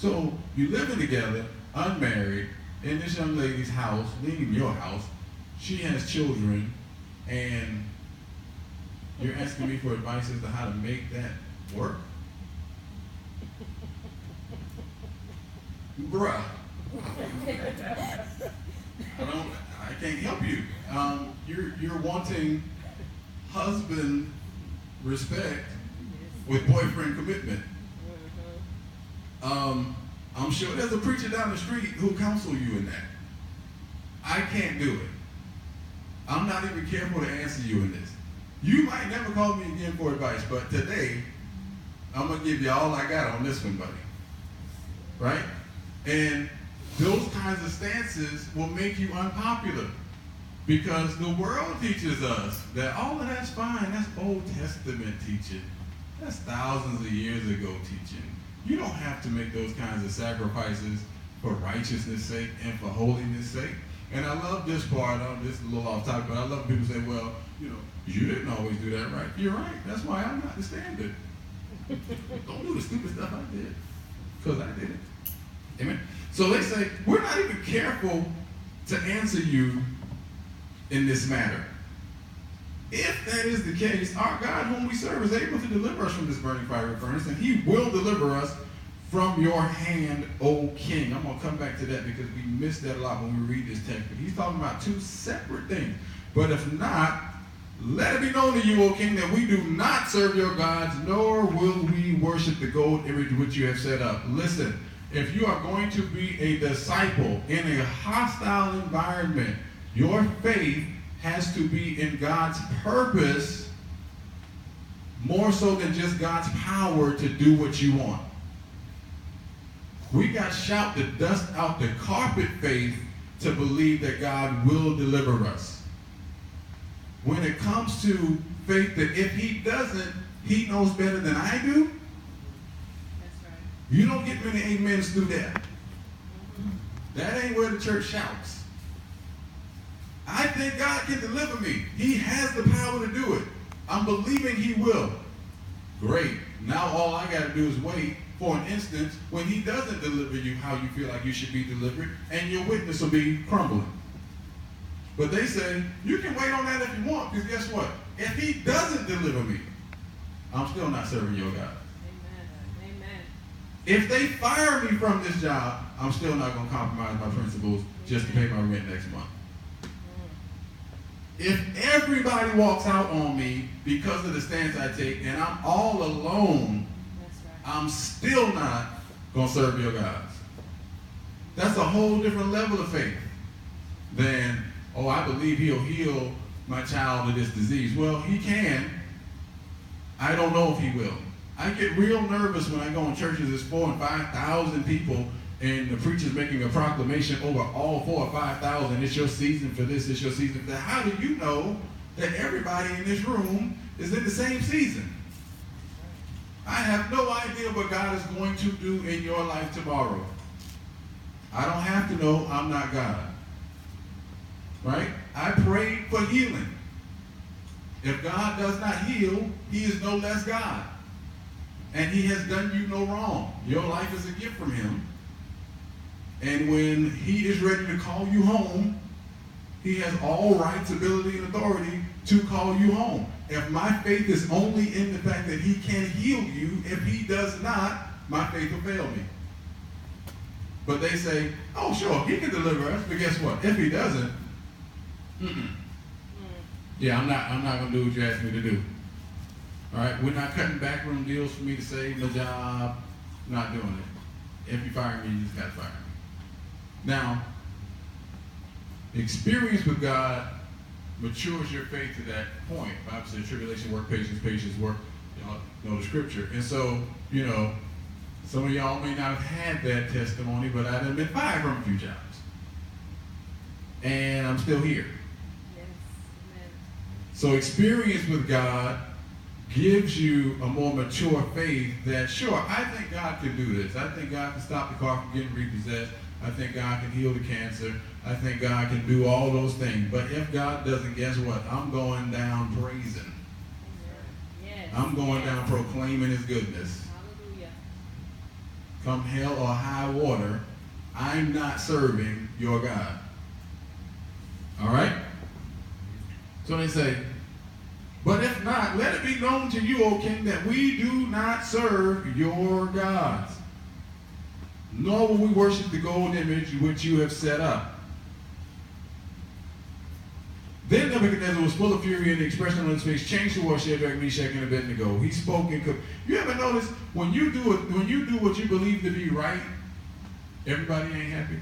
So you living together, unmarried, in this young lady's house, leaving your house. She has children, and you're asking me for advice as to how to make that work? Bruh. I can't help you. You're wanting husband respect with boyfriend commitment. I'm sure there's a preacher down the street who'll counsel you in that. I can't do it. I'm not even careful to answer you in this. You might never call me again for advice, but today, I'm going to give you all I got on this one, buddy. Right? And those kinds of stances will make you unpopular, because the world teaches us that all of that's fine. That's Old Testament teaching. That's thousands of years ago teaching. You don't have to make those kinds of sacrifices for righteousness' sake and for holiness' sake. And I love this part. This is a little off topic, but I love people say, well, you didn't always do that, right? You're right. That's why I'm not the standard. Don't do the stupid stuff I did, because I did it. Amen. So they say, we're not even careful to answer you in this matter. If that is the case, our God whom we serve is able to deliver us from this burning fiery furnace, and he will deliver us from your hand, O king. I'm going to come back to that because we miss that a lot when we read this text. But he's talking about two separate things. But if not, let it be known to you, O king, that we do not serve your gods, nor will we worship the gold image which you have set up. Listen, if you are going to be a disciple in a hostile environment, your faith has to be in God's purpose more so than just God's power to do what you want. We got shout the dust out the carpet faith to believe that God will deliver us. When it comes to faith that if he doesn't, he knows better than I do. That's right. You don't get many amens through that. That ain't where the church shouts. I think God can deliver me. He has the power to do it. I'm believing he will. Great. Now all I got to do is wait for an instance when he doesn't deliver you how you feel like you should be delivered, and your witness will be crumbling. But they say, you can wait on that if you want, because guess what? If he doesn't deliver me, I'm still not serving your God. Amen. Amen. If they fire me from this job, I'm still not going to compromise my principles just to pay my rent next month. If everybody walks out on me because of the stance I take and I'm all alone, That's right. I'm still not going to serve your gods. That's a whole different level of faith than, oh, I believe he'll heal my child of this disease. Well, he can. I don't know if he will. I get real nervous when I go in churches there's 4,000 and 5,000 people and the preacher's making a proclamation over all 4,000 or 5,000. It's your season for this, it's your season for that. How do you know that everybody in this room is in the same season? I have no idea what God is going to do in your life tomorrow. I don't have to know. I'm not God. Right? I prayed for healing. If God does not heal, he is no less God. And he has done you no wrong. Your life is a gift from him. And when he is ready to call you home, he has all rights, ability, and authority to call you home. If my faith is only in the fact that he can heal you, if he does not, my faith will fail me. But they say, oh, sure, he can deliver us, but guess what? If he doesn't, yeah, I'm not going to do what you asked me to do. All right, we're not cutting backroom deals for me to save my job. Not doing it. If you fire me, you just got to fire me. Now, experience with God matures your faith to that point. The Bible says tribulation work patience, patience work, y'all know the scripture. And so, some of y'all may not have had that testimony, but I've been fired from a few jobs. And I'm still here. Yes. Amen. So experience with God gives you a more mature faith that, sure, I think God can do this. I think God can stop the car from getting repossessed. I think God can heal the cancer. I think God can do all those things. But if God doesn't, guess what? I'm going down praising. Yes. I'm going down proclaiming his goodness. Hallelujah. come hell or high water, I'm not serving your God. All right? So they say, but if not, let it be known to you, O king, that we do not serve your gods, nor will we worship the gold image which you have set up. Then Nebuchadnezzar was full of fury, and the expression on his face changed towards Shadrach, Meshach, and Abednego. He spoke and could. You ever notice when you do what you believe to be right, everybody ain't happy?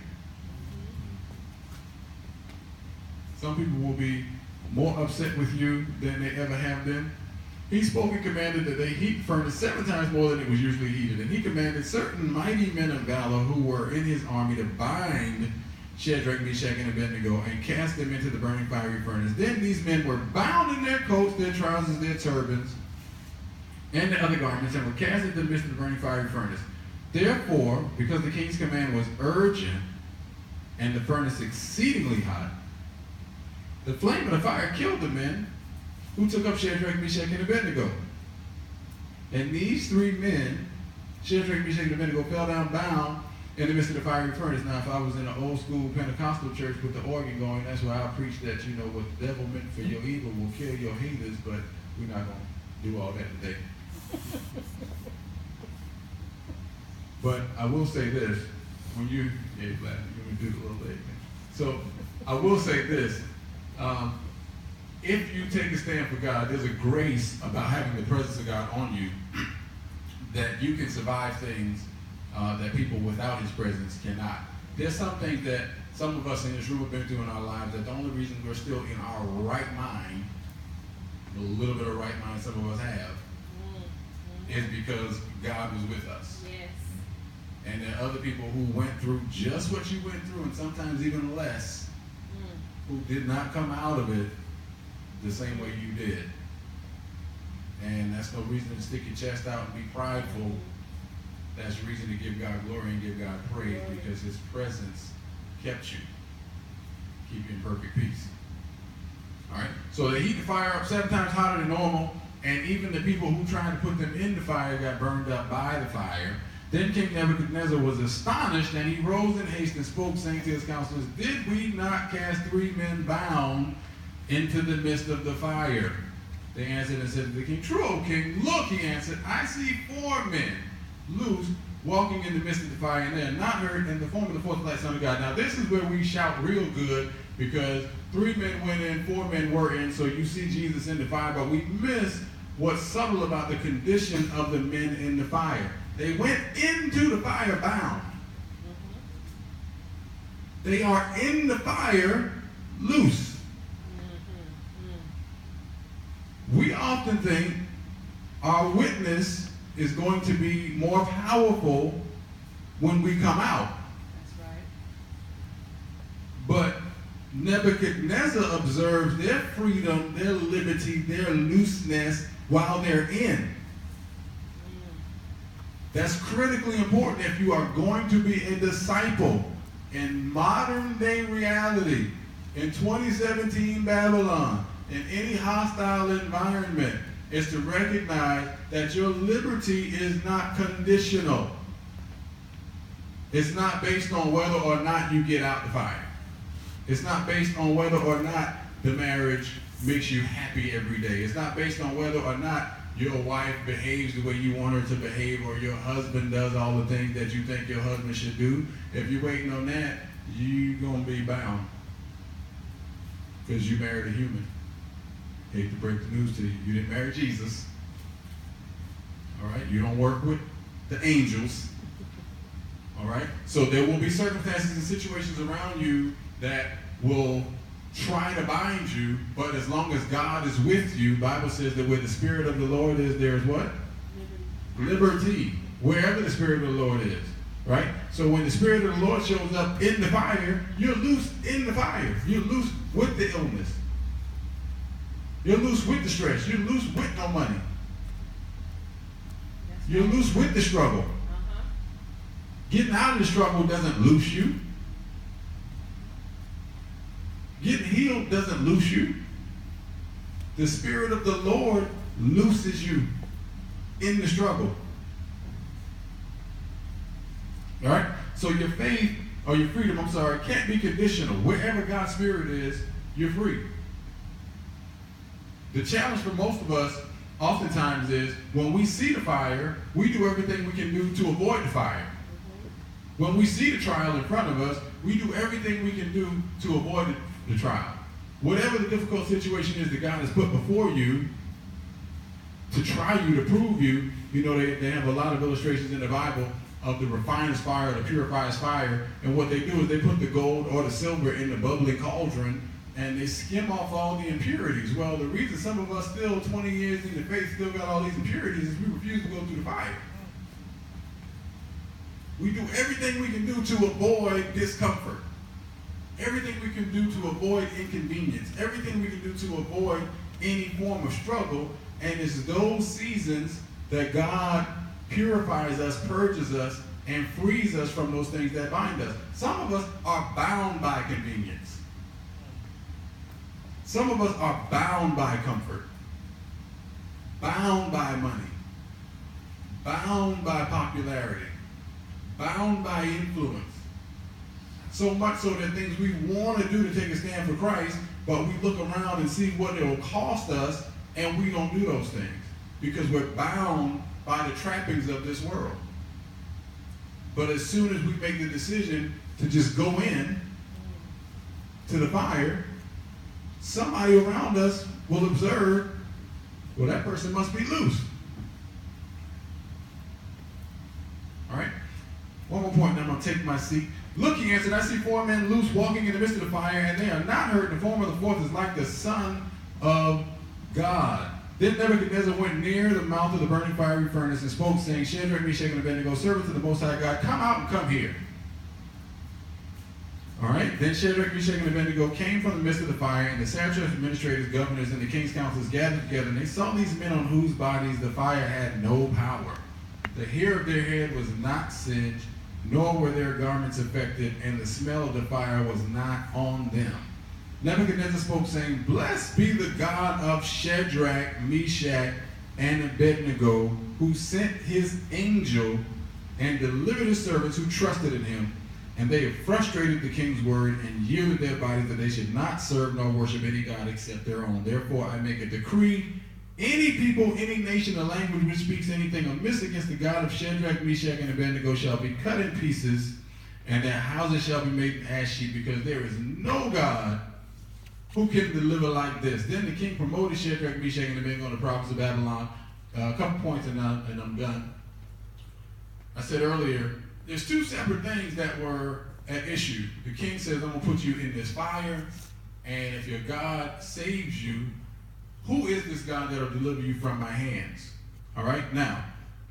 Some people will be more upset with you than they ever have been. He spoke and commanded that they heat the furnace 7 times more than it was usually heated. And he commanded certain mighty men of valor who were in his army to bind Shadrach, Meshach, and Abednego and cast them into the burning fiery furnace. Then these men were bound in their coats, their trousers, their turbans, and their other garments, and were cast into the midst of the burning fiery furnace. Therefore, because the king's command was urgent and the furnace exceedingly hot, the flame of the fire killed the men who took up Shadrach, Meshach, and Abednego. And these 3 men, Shadrach, Meshach, and Abednego, fell down bound in the midst of the fiery furnace. Now, if I was in an old school Pentecostal church with the organ going, that's why I preach that, what the devil meant for your evil will kill your haters, but we're not going to do all that today. But I will say this, when you do the little leg thing. So, I will say this, if you take a stand for God, there's a grace about having the presence of God on you that you can survive things that people without his presence cannot. There's some things that some of us in this room have been through in our lives that the only reason we're still in our right mind, a little bit of right mind some of us have, is because God was with us. Yes. And there are other people who went through just what you went through, and sometimes even less, who did not come out of it the same way you did. And that's no reason to stick your chest out and be prideful. That's reason to give God glory and give God praise, because his presence kept you. Keep you in perfect peace. All right? So they heat the fire up 7 times hotter than normal, and even the people who tried to put them in the fire got burned up by the fire. Then King Nebuchadnezzar was astonished, and he rose in haste and spoke, saying to his counselors, did we not cast 3 men bound into the midst of the fire? They answered and said to the king, true, O king. Look, he answered, I see 4 men loose, walking in the midst of the fire, and they are not hurt in the form of the 4th light Son of God. Now this is where we shout real good, because 3 men went in, 4 men were in, so you see Jesus in the fire, but we miss what's subtle about the condition of the men in the fire. They went into the fire bound. They are in the fire loose. We often think our witness is going to be more powerful when we come out. That's right. But Nebuchadnezzar observes their freedom, their liberty, their looseness while they're in. That's critically important if you are going to be a disciple in modern day reality, in 2017 Babylon, in any hostile environment, is to recognize that your liberty is not conditional. It's not based on whether or not you get out the fire. It's not based on whether or not the marriage makes you happy every day. It's not based on whether or not your wife behaves the way you want her to behave, or your husband does all the things that you think your husband should do. If you're waiting on that, you're going to be bound, because you married a human. Hate to break the news to you. You didn't marry Jesus. All right? You don't work with the angels. All right? So there will be circumstances and situations around you that will try to bind you, but as long as God is with you, the Bible says that where the Spirit of the Lord is, there is what? Liberty. Wherever the Spirit of the Lord is. Right? So when the Spirit of the Lord shows up in the fire, you're loose in the fire. You're loose with the illness. You're loose with the stress. You're loose with no money. You're loose with the struggle. Getting out of the struggle doesn't loose you. Getting healed doesn't loose you. The Spirit of the Lord looses you in the struggle. All right? So your faith, or your freedom, can't be conditional. Wherever God's Spirit is, you're free. The challenge for most of us oftentimes is when we see the fire, we do everything we can do to avoid the fire. When we see the trial in front of us, we do everything we can do to avoid the trial. Whatever the difficult situation is that God has put before you to try you, to prove you, they have a lot of illustrations in the Bible of the refiner's fire, the purifier's fire, and what they do is they put the gold or the silver in the bubbling cauldron and they skim off all the impurities. Well, the reason some of us still 20 years in the faith still got all these impurities is we refuse to go through the fire. We do everything we can do to avoid discomfort. Everything we can do to avoid inconvenience. Everything we can do to avoid any form of struggle. And it's those seasons that God purifies us, purges us, and frees us from those things that bind us. Some of us are bound by convenience. Some of us are bound by comfort, bound by money, bound by popularity, bound by influence. So much so that things we want to do to take a stand for Christ, but we look around and see what it will cost us, and we don't do those things because we're bound by the trappings of this world. But as soon as we make the decision to just go in to the fire, somebody around us will observe, well, that person must be loose. All right? One more point, and I'm going to take my seat. Look, he answered, I see 4 men loose walking in the midst of the fire, and they are not hurt. The form of the fourth is like the Son of God. Then Nebuchadnezzar went near the mouth of the burning fiery furnace and spoke, saying, Shadrach, Meshach, and Abednego, servants of the Most High God, come out and come here. All right? Then Shadrach, Meshach, and Abednego came from the midst of the fire, and the satraps, administrators, governors, and the king's counselors gathered together, and they saw these men on whose bodies the fire had no power. The hair of their head was not singed, nor were their garments affected, and the smell of the fire was not on them. Nebuchadnezzar spoke, saying, Blessed be the God of Shadrach, Meshach, and Abednego, who sent his angel and delivered his servants who trusted in him. And they have frustrated the king's word and yielded their bodies that they should not serve nor worship any god except their own. Therefore I make a decree, any people, any nation, or language which speaks anything amiss against the God of Shadrach, Meshach, and Abednego shall be cut in pieces, and their houses shall be made ash heap, because there is no God who can deliver like this. Then the king promoted Shadrach, Meshach, and Abednego in the province of Babylon. A couple points and I'm done. I said earlier, there's 2 separate things that were at issue. The king says, I'm going to put you in this fire, and if your God saves you, who is this God that will deliver you from my hands? All right, now,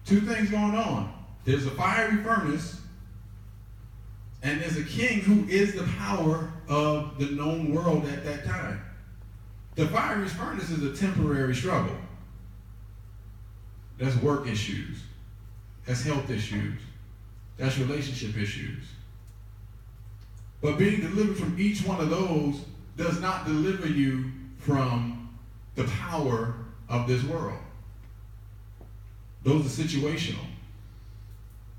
2 things going on. There's a fiery furnace, and there's a king who is the power of the known world at that time. The fiery furnace is a temporary struggle. That's work issues. That's health issues. That's relationship issues. But being delivered from each one of those does not deliver you from the power of this world. Those are situational,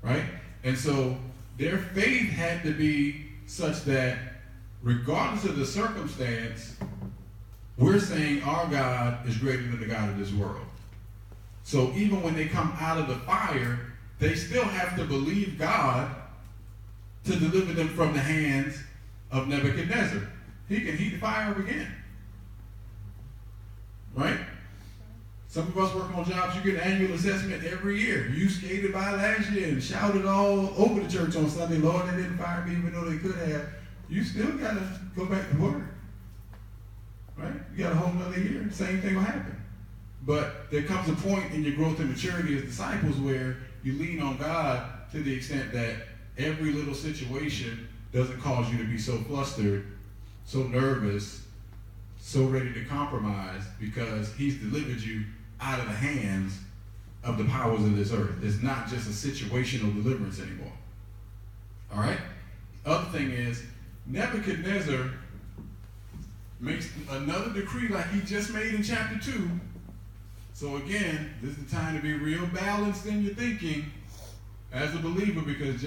right? And so their faith had to be such that regardless of the circumstance, we're saying our God is greater than the God of this world. So even when they come out of the fire, they still have to believe God to deliver them from the hands of Nebuchadnezzar. He can heat the fire up again. Right? Some of us work on jobs, you get an annual assessment every year. You skated by last year and shouted all over the church on Sunday, Lord, they didn't fire me even though they could have. You still got to go back to work. Right? You got a whole nother year, same thing will happen. But there comes a point in your growth and maturity as disciples where you lean on God to the extent that every little situation doesn't cause you to be so flustered, so nervous, so ready to compromise, because he's delivered you out of the hands of the powers of this earth. It's not just a situational deliverance anymore. All right? Other thing is, Nebuchadnezzar makes another decree like he just made in chapter 2. So again, this is the time to be real balanced in your thinking as a believer, because just